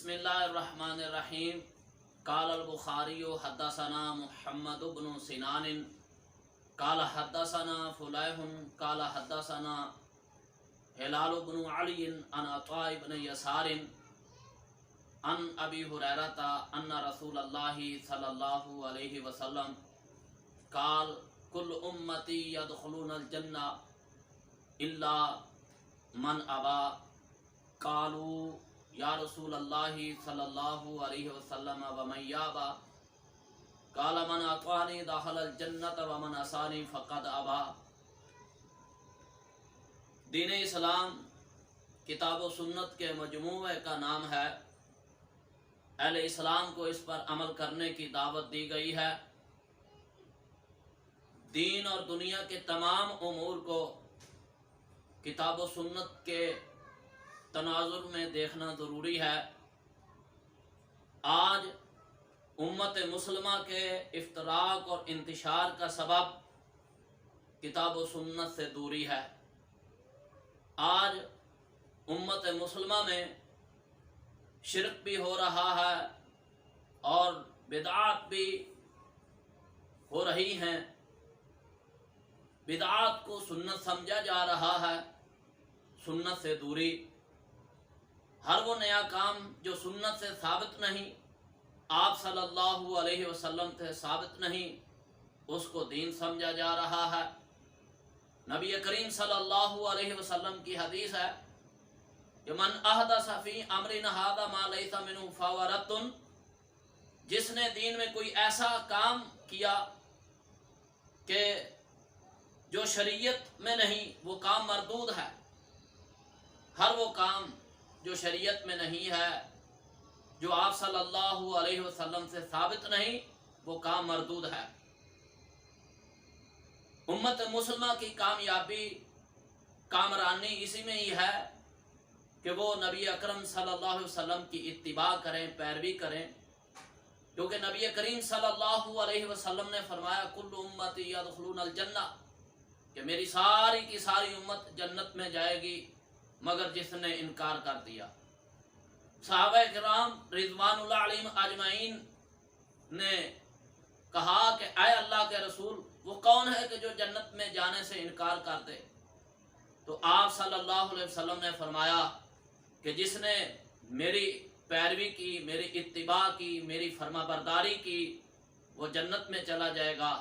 بسم اللہ الرحمن الرحیم قال البخاری حدثنا محمد بن سنان قال حدثنا فلیح قال حدثنا ہلال بن علی عن عطاء بن یسار عن ابی ہریرہ ان رسول اللہ صلی اللہ علیہ وسلم قال کل امتی یدخلون الجنہ الا من ابا قالوا یا رسول اللہ صلی اللہ علیہ وسلم ومن یابا قال من اطاعنی دخل الجنت ومن عصانی فقد ابا۔ دین اسلام کتاب و سنت کے مجموعے کا نام ہے۔ اہل اسلام کو اس پر عمل کرنے کی دعوت دی گئی ہے۔ دین اور دنیا کے تمام امور کو کتاب و سنت کے تناظر میں دیکھنا ضروری ہے۔ آج امت مسلمہ کے افتراق اور انتشار کا سبب کتاب و سنت سے دوری ہے۔ آج امت مسلمہ میں شرک بھی ہو رہا ہے اور بدعات بھی ہو رہی ہیں۔ بدعات کو سنت سمجھا جا رہا ہے، سنت سے دوری۔ ہر وہ نیا کام جو سنت سے ثابت نہیں، آپ صلی اللہ علیہ وسلم سے ثابت نہیں، اس کو دین سمجھا جا رہا ہے۔ نبی کریم صلی اللہ علیہ وسلم کی حدیث ہے کہ من احدث فی امرنا ھذا ما لیس منہ فہو رد۔ جس نے دین میں کوئی ایسا کام کیا کہ جو شریعت میں نہیں، وہ کام مردود ہے۔ ہر وہ کام جو شریعت میں نہیں ہے، جو آپ صلی اللہ علیہ وسلم سے ثابت نہیں، وہ کام مردود ہے۔ امت مسلمہ کی کامیابی، کامرانی اسی میں ہی ہے کہ وہ نبی اکرم صلی اللہ علیہ وسلم کی اتباع کریں، پیروی کریں، کیونکہ نبی کریم صلی اللہ علیہ وسلم نے فرمایا کل امتی یدخلون الجنہ، کہ میری ساری کی ساری امت جنت میں جائے گی مگر جس نے انکار کر دیا۔ صحابہ کرام رضوان اللہ علیہم اجمعین نے کہا کہ اے اللہ کے رسول، وہ کون ہے کہ جو جنت میں جانے سے انکار کر دے؟ تو آپ صلی اللہ علیہ وسلم نے فرمایا کہ جس نے میری پیروی کی، میری اتباع کی، میری فرما برداری کی، وہ جنت میں چلا جائے گا۔